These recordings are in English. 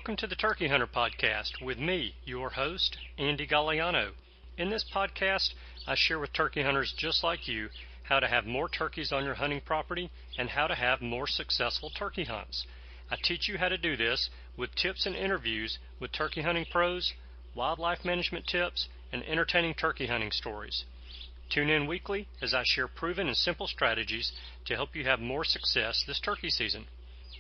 Welcome to the Turkey Hunter Podcast with me, your host, Andy Galliano. In this podcast, I share with turkey hunters just like you how to have more turkeys on your hunting property and how to have more successful turkey hunts. I teach you how to do this with tips and interviews with turkey hunting pros, wildlife management tips, and entertaining turkey hunting stories. Tune in weekly as I share proven and simple strategies to help you have more success this turkey season.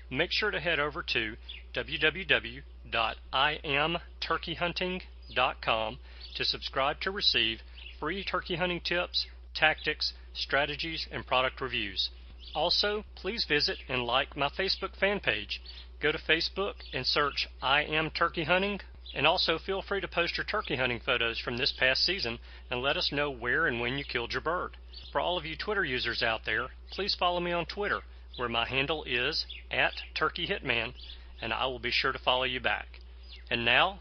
Make sure to head over to www.iamturkeyhunting.com to subscribe to receive free turkey hunting tips, tactics, strategies, and product reviews. Also, please visit and like my Facebook fan page. Go to Facebook and search I Am Turkey Hunting, and also feel free to post your turkey hunting photos from this past season and let us know where and when you killed your bird. For all of you Twitter users out there, please follow me on Twitter, where my handle is @TurkeyHitman, and I will be sure to follow you back. And now,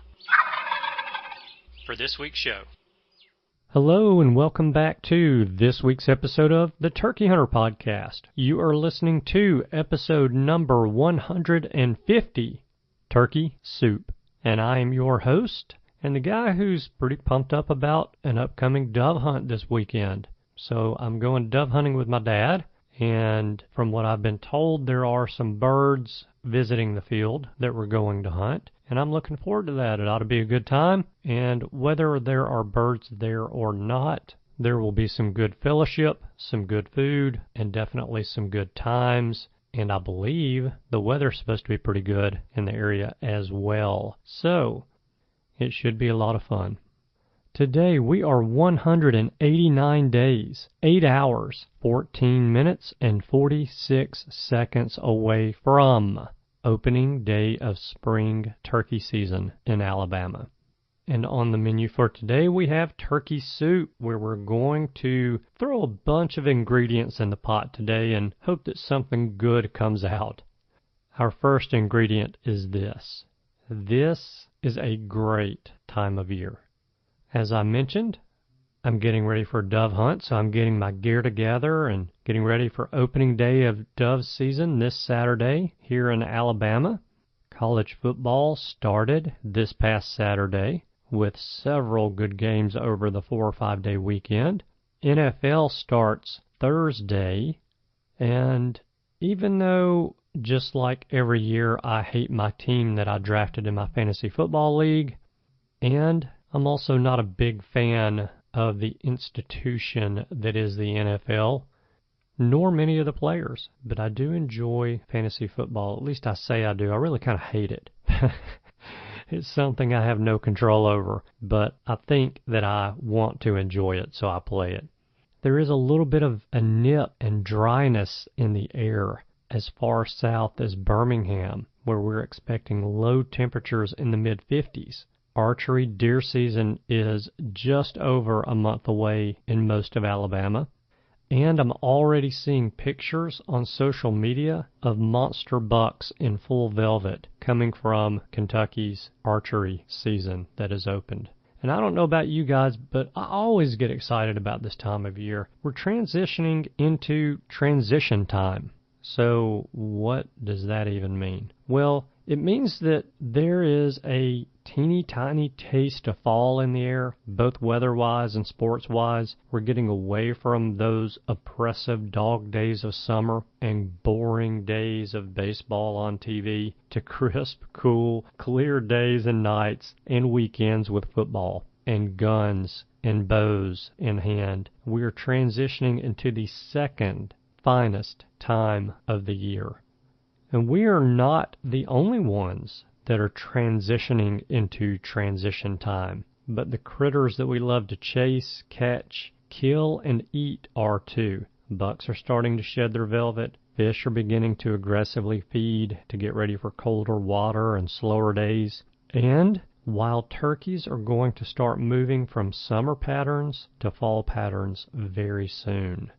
for this week's show. Hello and welcome back to this week's episode of the Turkey Hunter Podcast. You are listening to episode number 150, Turkey Soup. And I am your host, and the guy who's pretty pumped up about an upcoming dove hunt this weekend. So I'm going dove hunting with my dad. And from what I've been told, there are some birds visiting the field that we're going to hunt. And I'm looking forward to that. It ought to be a good time. And whether there are birds there or not, there will be some good fellowship, some good food, and definitely some good times. And I believe the weather's supposed to be pretty good in the area as well. So it should be a lot of fun. Today we are 189 days, 8 hours, 14 minutes, and 46 seconds away from opening day of spring turkey season in Alabama. And on the menu for today we have turkey soup, where we're going to throw a bunch of ingredients in the pot today and hope that something good comes out. Our first ingredient is this. This is a great time of year. As I mentioned, I'm getting ready for a dove hunt, so I'm getting my gear together and getting ready for opening day of dove season this Saturday here in Alabama. College football started this past Saturday with several good games over the 4 or 5 day weekend. NFL starts Thursday, and even though, just like every year, I hate my team that I drafted in my fantasy football league, and I'm also not a big fan of the institution that is the NFL, nor many of the players, but I do enjoy fantasy football. At least I say I do. I really kind of hate it. It's something I have no control over, but I think that I want to enjoy it, so I play it. There is a little bit of a nip and dryness in the air as far south as Birmingham, where we're expecting low temperatures in the mid-50s. Archery deer season is just over a month away in most of Alabama, and I'm already seeing pictures on social media of monster bucks in full velvet coming from Kentucky's archery season that has opened. And I don't know about you guys, but I always get excited about this time of year. We're transitioning into transition time. So what does that even mean? Well, it means that there is a teeny tiny taste of fall in the air, both weather-wise and sports-wise. We're getting away from those oppressive dog days of summer and boring days of baseball on TV to crisp, cool, clear days and nights and weekends with football and guns and bows in hand. We are transitioning into the second finest time of the year. And we are not the only ones that are transitioning into transition time, but the critters that we love to chase, catch, kill, and eat are too. Bucks are starting to shed their velvet. Fish are beginning to aggressively feed to get ready for colder water and slower days. And wild turkeys are going to start moving from summer patterns to fall patterns very soon.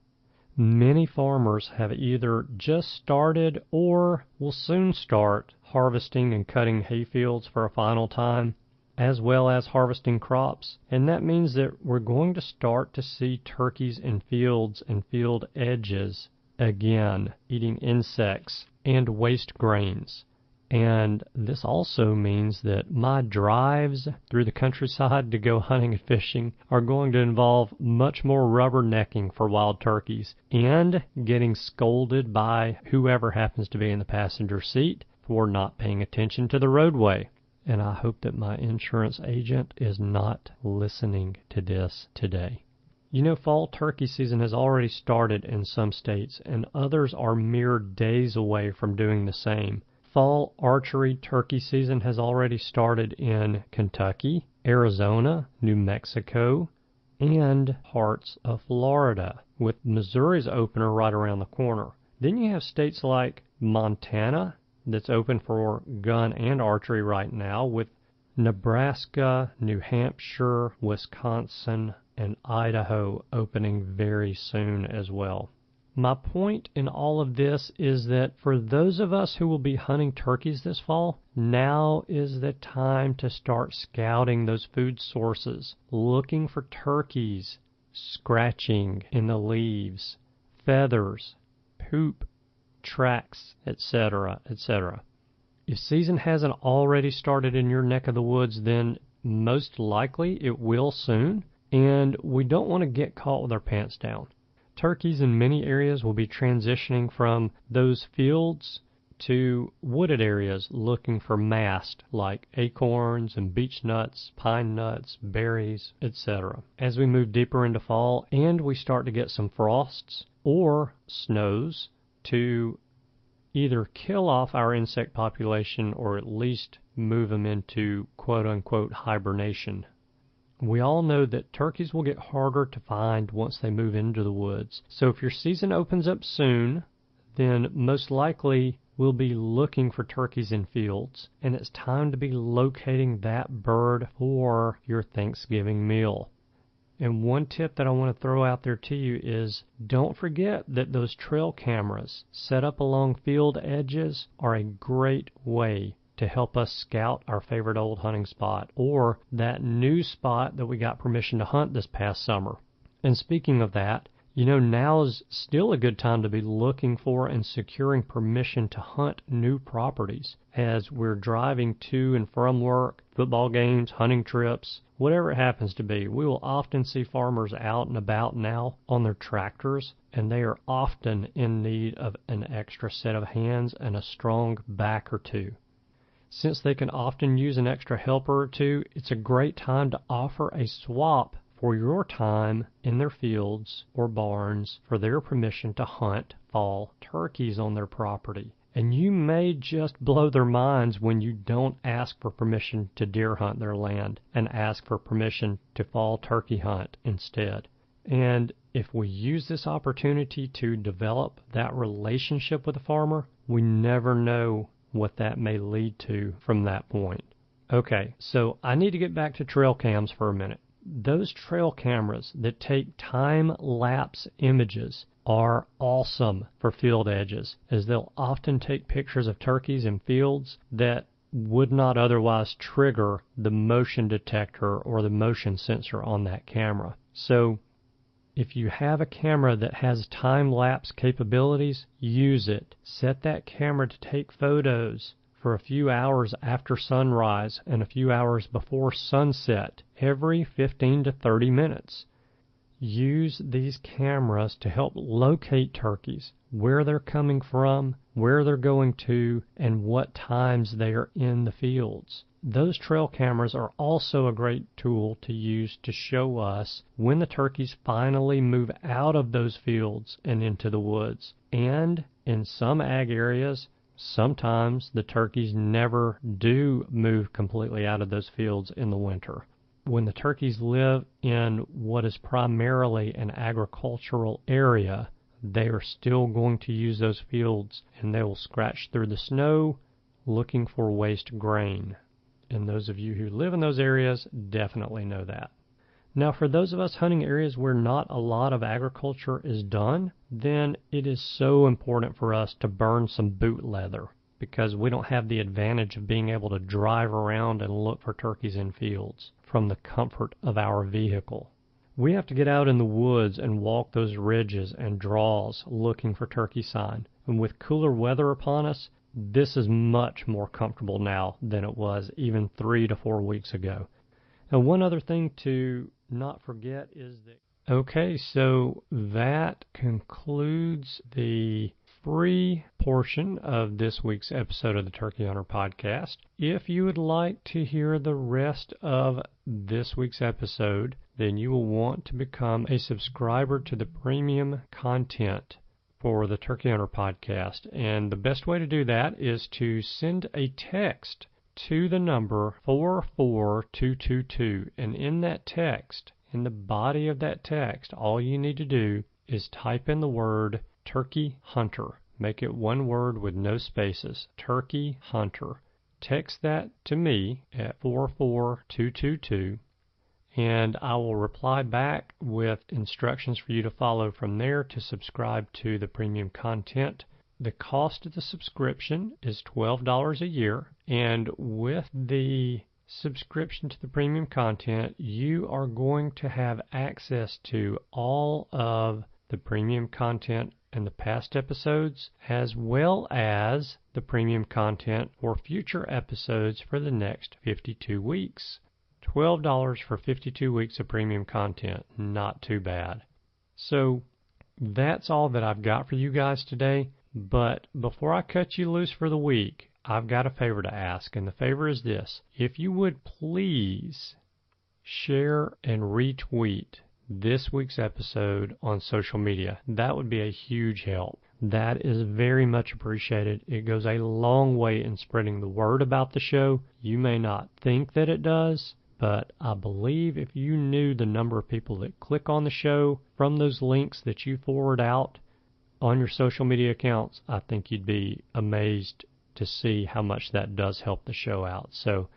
Many farmers have either just started or will soon start harvesting and cutting hayfields for a final time, as well as harvesting crops. And that means that we're going to start to see turkeys in fields and field edges again, eating insects and waste grains. And this also means that my drives through the countryside to go hunting and fishing are going to involve much more rubbernecking for wild turkeys and getting scolded by whoever happens to be in the passenger seat for not paying attention to the roadway. And I hope that my insurance agent is not listening to this today. You know, fall turkey season has already started in some states, and others are mere days away from doing the same. Fall archery turkey season has already started in Kentucky, Arizona, New Mexico, and parts of Florida, with Missouri's opener right around the corner. Then you have states like Montana that's open for gun and archery right now, with Nebraska, New Hampshire, Wisconsin, and Idaho opening very soon as well. My point in all of this is that for those of us who will be hunting turkeys this fall, now is the time to start scouting those food sources, looking for turkeys, scratching in the leaves, feathers, poop, tracks, etc., etc. If season hasn't already started in your neck of the woods, then most likely it will soon, and we don't want to get caught with our pants down. Turkeys in many areas will be transitioning from those fields to wooded areas looking for mast like acorns and beech nuts, pine nuts, berries, etc. As we move deeper into fall and we start to get some frosts or snows to either kill off our insect population or at least move them into quote-unquote hibernation. We all know that turkeys will get harder to find once they move into the woods. So if your season opens up soon, then most likely we'll be looking for turkeys in fields. And it's time to be locating that bird for your Thanksgiving meal. And one tip that I want to throw out there to you is don't forget that those trail cameras set up along field edges are a great way to help us scout our favorite old hunting spot or that new spot that we got permission to hunt this past summer. And speaking of that, you know, now is still a good time to be looking for and securing permission to hunt new properties as we're driving to and from work, football games, hunting trips, whatever it happens to be. We will often see farmers out and about now on their tractors, and they are often in need of an extra set of hands and a strong back or two. Since they can often use an extra helper or two, it's a great time to offer a swap for your time in their fields or barns for their permission to hunt fall turkeys on their property. And you may just blow their minds when you don't ask for permission to deer hunt their land and ask for permission to fall turkey hunt instead. And if we use this opportunity to develop that relationship with a farmer, we never know what that may lead to from that point. Okay, so I need to get back to trail cams for a minute. Those trail cameras that take time-lapse images are awesome for field edges, as they'll often take pictures of turkeys in fields that would not otherwise trigger the motion detector or the motion sensor on that camera. So if you have a camera that has time-lapse capabilities, use it. Set that camera to take photos for a few hours after sunrise and a few hours before sunset every 15 to 30 minutes. Use these cameras to help locate turkeys, where they're coming from, where they're going to, and what times they are in the fields. Those trail cameras are also a great tool to use to show us when the turkeys finally move out of those fields and into the woods. And in some ag areas, sometimes the turkeys never do move completely out of those fields in the winter. When the turkeys live in what is primarily an agricultural area, they are still going to use those fields, and they will scratch through the snow looking for waste grain. And those of you who live in those areas definitely know that. Now, for those of us hunting areas where not a lot of agriculture is done, then it is so important for us to burn some boot leather, because we don't have the advantage of being able to drive around and look for turkeys in fields from the comfort of our vehicle. We have to get out in the woods and walk those ridges and draws looking for turkey sign. And with cooler weather upon us, this is much more comfortable now than it was even 3 to 4 weeks ago. And one other thing to not forget is that, okay, so that concludes the free portion of this week's episode of the Turkey Hunter Podcast. If you would like to hear the rest of this week's episode, then you will want to become a subscriber to the premium content for the Turkey Hunter Podcast. And the best way to do that is to send a text to the number 44222. And in that text, in the body of that text, all you need to do is type in the word Turkey Hunter. Make it one word with no spaces. Turkey Hunter. Text that to me at 44222, and I will reply back with instructions for you to follow from there to subscribe to the premium content. The cost of the subscription is $12 a year, and with the subscription to the premium content, you are going to have access to all of the premium content and the past episodes, as well as the premium content for future episodes for the next 52 weeks. $12 for 52 weeks of premium content. Not too bad. So that's all that I've got for you guys today. But before I cut you loose for the week, I've got a favor to ask, and the favor is this. If you would please share and retweet this week's episode on social media, that would be a huge help. That is very much appreciated. It goes a long way in spreading the word about the show. You may not think that it does, but I believe if you knew the number of people that click on the show from those links that you forward out on your social media accounts, I think you'd be amazed to see how much that does help the show out. So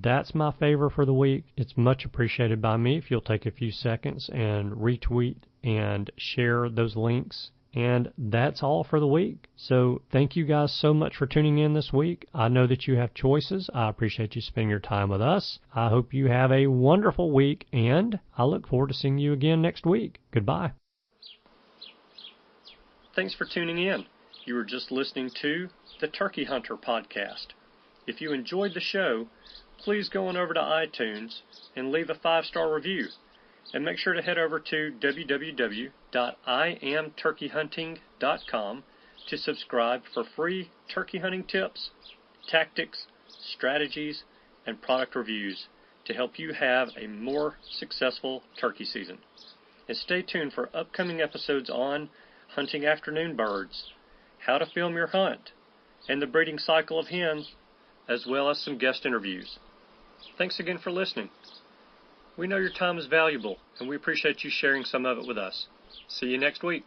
that's my favor for the week. It's much appreciated by me if you'll take a few seconds and retweet and share those links. And that's all for the week. So thank you guys so much for tuning in this week. I know that you have choices. I appreciate you spending your time with us. I hope you have a wonderful week, and I look forward to seeing you again next week. Goodbye. Thanks for tuning in. You were just listening to the Turkey Hunter Podcast. If you enjoyed the show, please go on over to iTunes and leave a 5-star review. And make sure to head over to www.iamturkeyhunting.com to subscribe for free turkey hunting tips, tactics, strategies, and product reviews to help you have a more successful turkey season. And stay tuned for upcoming episodes on hunting afternoon birds, how to film your hunt, and the breeding cycle of hens, as well as some guest interviews. Thanks again for listening. We know your time is valuable, and we appreciate you sharing some of it with us. See you next week.